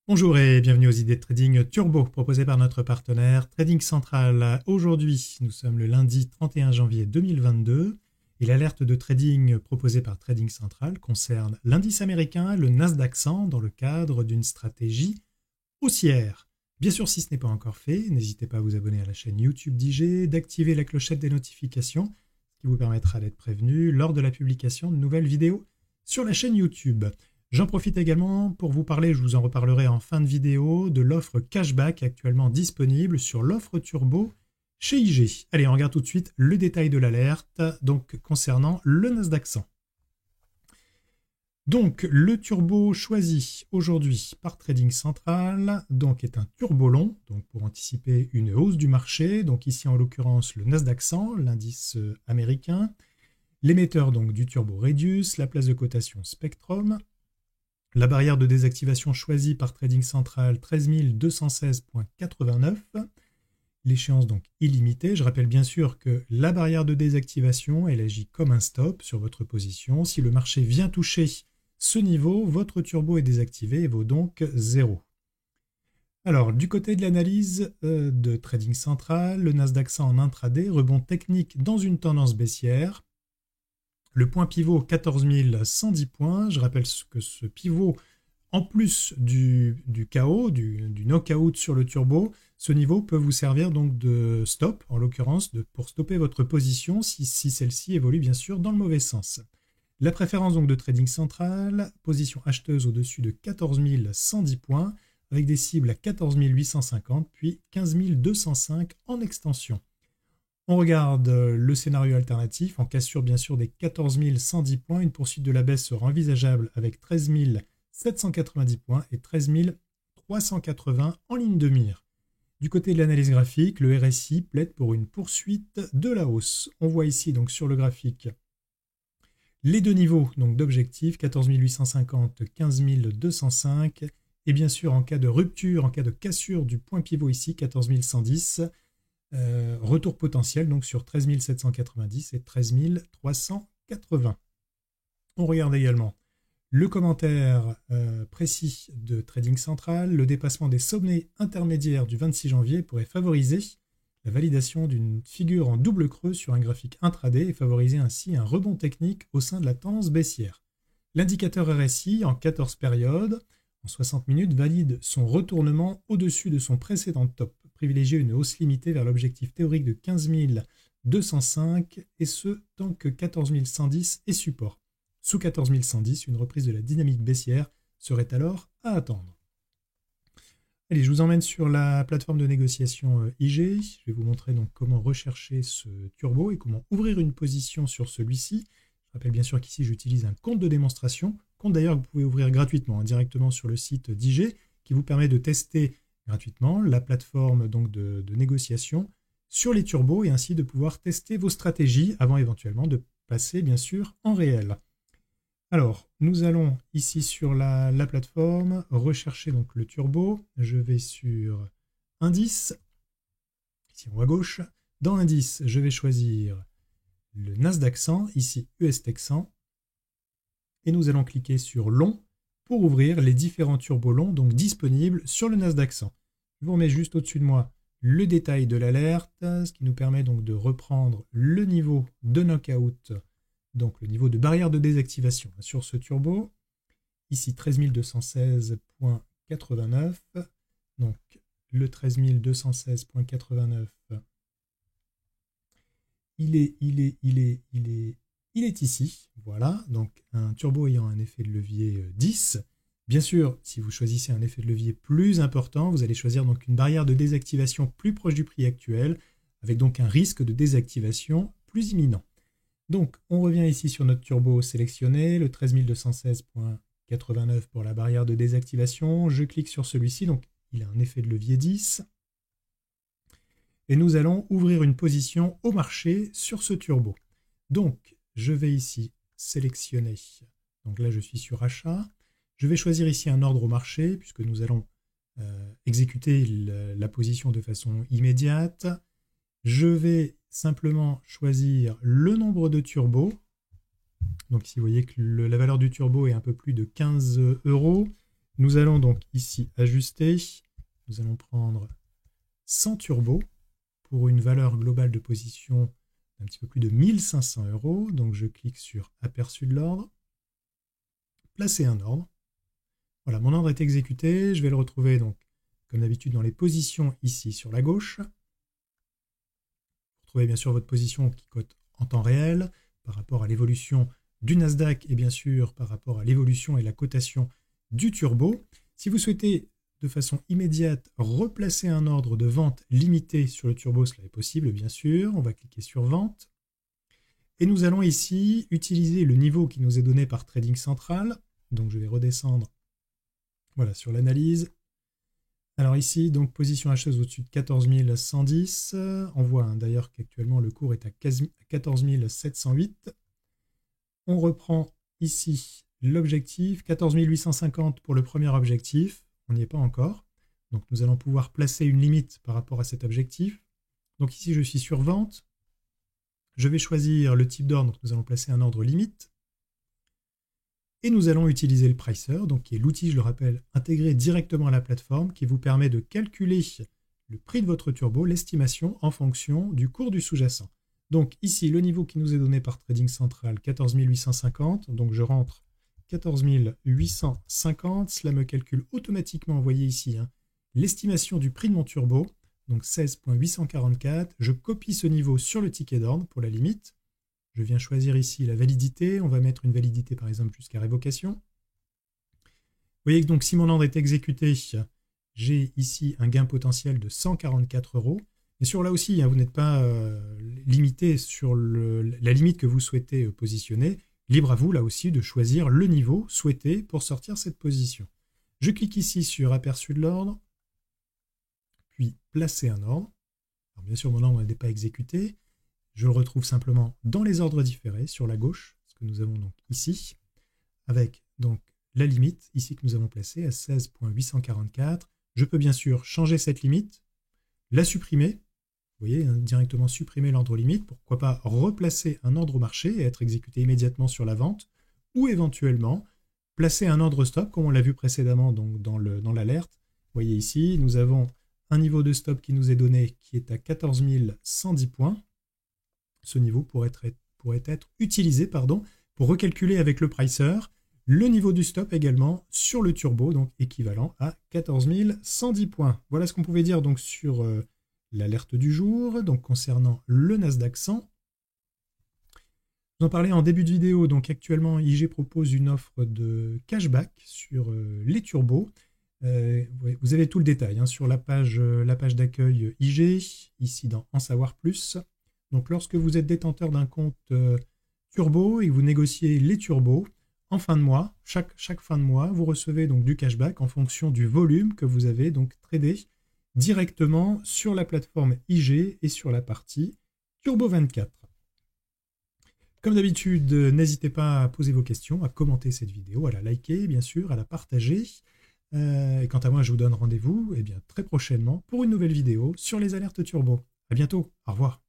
Bonjour et bienvenue aux idées de trading turbo proposées par notre partenaire Trading Central. Aujourd'hui, nous sommes le lundi 31 janvier 2022 et l'alerte de trading proposée par Trading Central concerne l'indice américain, le Nasdaq 100, dans le cadre d'une stratégie haussière. Bien sûr, si ce n'est pas encore fait, n'hésitez pas à vous abonner à la chaîne YouTube d'IG, d'activer la clochette des notifications, ce qui vous permettra d'être prévenu lors de la publication de nouvelles vidéos sur la chaîne YouTube. J'en profite également pour vous parler, je vous en reparlerai en fin de vidéo, de l'offre cashback actuellement disponible sur l'offre turbo chez IG. Allez, on regarde tout de suite le détail de l'alerte donc concernant le Nasdaq 100. Donc le turbo choisi aujourd'hui par Trading Central donc est un turbo long, donc pour anticiper une hausse du marché, donc ici en l'occurrence le Nasdaq 100, l'indice américain, l'émetteur donc du turbo Radius, la place de cotation Spectrum. La barrière de désactivation choisie par Trading Central, 13 216,89. L'échéance donc illimitée. Je rappelle bien sûr que la barrière de désactivation, elle agit comme un stop sur votre position. Si le marché vient toucher ce niveau, votre turbo est désactivé et vaut donc 0. Alors, du côté de l'analyse de Trading Central, le Nasdaq 100 en intraday, rebond technique dans une tendance baissière. Le point pivot 14 110 points, je rappelle que ce pivot, en plus du KO, du knockout sur le turbo, ce niveau peut vous servir donc de stop, en l'occurrence, pour stopper votre position si celle-ci évolue bien sûr dans le mauvais sens. La préférence donc de Trading Central, position acheteuse au-dessus de 14 110 points, avec des cibles à 14 850 puis 15 205 en extension. On regarde le scénario alternatif, en cassure bien sûr des 14 110 points, une poursuite de la baisse sera envisageable avec 13 790 points et 13 380 en ligne de mire. Du côté de l'analyse graphique, le RSI plaide pour une poursuite de la hausse. On voit ici donc sur le graphique les deux niveaux donc d'objectifs, 14 850, 15 205, et bien sûr en cas de rupture, en cas de cassure du point pivot ici, 14 110, retour potentiel donc sur 13 790 et 13 380. On regarde également le commentaire précis de Trading Central. Le dépassement des sommets intermédiaires du 26 janvier pourrait favoriser la validation d'une figure en double creux sur un graphique intraday et favoriser ainsi un rebond technique au sein de la tendance baissière. L'indicateur RSI en 14 périodes, en 60 minutes, valide son retournement au-dessus de son précédent top. Privilégier une hausse limitée vers l'objectif théorique de 15 205 et ce tant que 14 110 est support. Sous 14 110, une reprise de la dynamique baissière serait alors à attendre. Allez, je vous emmène sur la plateforme de négociation IG. Je vais vous montrer donc comment rechercher ce turbo et comment ouvrir une position sur celui-ci. Je rappelle bien sûr qu'ici j'utilise un compte de démonstration, compte d'ailleurs que vous pouvez ouvrir gratuitement directement sur le site d'IG qui vous permet de tester gratuitement la plateforme donc de négociation sur les turbos et ainsi de pouvoir tester vos stratégies avant éventuellement de passer bien sûr en réel. Alors, nous allons ici sur la plateforme rechercher donc le turbo. Je vais sur indice, ici en haut à gauche. Dans indice, je vais choisir le Nasdaq 100, ici US Tech 100. Et nous allons cliquer sur long pour ouvrir les différents turbos longs donc disponibles sur le Nasdaq 100. Je vous remets juste au-dessus de moi le détail de l'alerte, ce qui nous permet donc de reprendre le niveau de knockout, donc le niveau de barrière de désactivation sur ce turbo. Ici 13 216,89, donc le 13 216,89, il est ici, voilà, donc un turbo ayant un effet de levier 10. Bien sûr, si vous choisissez un effet de levier plus important, vous allez choisir donc une barrière de désactivation plus proche du prix actuel, avec donc un risque de désactivation plus imminent. Donc, on revient ici sur notre turbo sélectionné, le 13 216,89 pour la barrière de désactivation. Je clique sur celui-ci, donc il a un effet de levier 10. Et nous allons ouvrir une position au marché sur ce turbo. Donc, je vais ici sélectionner, donc là je suis sur achat. Je vais choisir ici un ordre au marché, puisque nous allons exécuter la position de façon immédiate. Je vais simplement choisir le nombre de turbos. Donc ici, vous voyez que la valeur du turbo est un peu plus de 15 €. Nous allons donc ici ajuster. Nous allons prendre 100 turbos pour une valeur globale de position d'un petit peu plus de 1500 €. Donc je clique sur aperçu de l'ordre, placer un ordre. Voilà, mon ordre est exécuté. Je vais le retrouver donc comme d'habitude dans les positions ici sur la gauche. Vous retrouvez bien sûr votre position qui cote en temps réel par rapport à l'évolution du Nasdaq et bien sûr par rapport à l'évolution et la cotation du turbo. Si vous souhaitez de façon immédiate replacer un ordre de vente limité sur le turbo, cela est possible bien sûr. On va cliquer sur vente. Et nous allons ici utiliser le niveau qui nous est donné par Trading Central. Donc je vais redescendre voilà, sur l'analyse. Alors ici, donc position acheteuse au-dessus de 14 110. On voit d'ailleurs qu'actuellement le cours est à 14 708. On reprend ici l'objectif, 14 850 pour le premier objectif. On n'y est pas encore. Donc nous allons pouvoir placer une limite par rapport à cet objectif. Donc ici, je suis sur vente. Je vais choisir le type d'ordre. Donc nous allons placer un ordre limite. Et nous allons utiliser le pricer, donc qui est l'outil, je le rappelle, intégré directement à la plateforme, qui vous permet de calculer le prix de votre turbo, l'estimation en fonction du cours du sous-jacent. Donc ici, le niveau qui nous est donné par Trading Central, 14 850. Donc je rentre 14 850. Cela me calcule automatiquement, vous voyez ici, l'estimation du prix de mon turbo, donc 16,844. Je copie ce niveau sur le ticket d'ordre pour la limite. Je viens choisir ici la validité. On va mettre une validité par exemple jusqu'à révocation. Vous voyez que donc si mon ordre est exécuté, j'ai ici un gain potentiel de 144 €. Et sur là aussi, vous n'êtes pas limité sur la limite que vous souhaitez positionner. Libre à vous là aussi de choisir le niveau souhaité pour sortir cette position. Je clique ici sur aperçu de l'ordre, puis placer un ordre. Alors bien sûr, mon ordre n'est pas exécuté. Je le retrouve simplement dans les ordres différés sur la gauche, ce que nous avons donc ici, avec donc la limite ici que nous avons placée à 16,844. Je peux bien sûr changer cette limite, la supprimer, vous voyez, directement supprimer l'ordre limite, pourquoi pas replacer un ordre au marché et être exécuté immédiatement sur la vente, ou éventuellement placer un ordre stop, comme on l'a vu précédemment donc dans l'alerte. Vous voyez ici, nous avons un niveau de stop qui nous est donné qui est à 14 110 points. Ce niveau pourrait être utilisé pour recalculer avec le pricer le niveau du stop également sur le turbo, donc équivalent à 14 110 points. Voilà ce qu'on pouvait dire donc sur l'alerte du jour, donc concernant le Nasdaq 100. Je vous en parlais en début de vidéo, donc actuellement IG propose une offre de cashback sur les turbos. Vous avez tout le détail sur la page d'accueil IG, ici dans En savoir plus. Donc lorsque vous êtes détenteur d'un compte turbo et que vous négociez les turbos, en fin de mois, chaque fin de mois, vous recevez donc du cashback en fonction du volume que vous avez donc tradé directement sur la plateforme IG et sur la partie Turbo 24. Comme d'habitude, n'hésitez pas à poser vos questions, à commenter cette vidéo, à la liker bien sûr, à la partager. Et quant à moi, je vous donne rendez-vous très prochainement pour une nouvelle vidéo sur les alertes turbo. À bientôt, au revoir.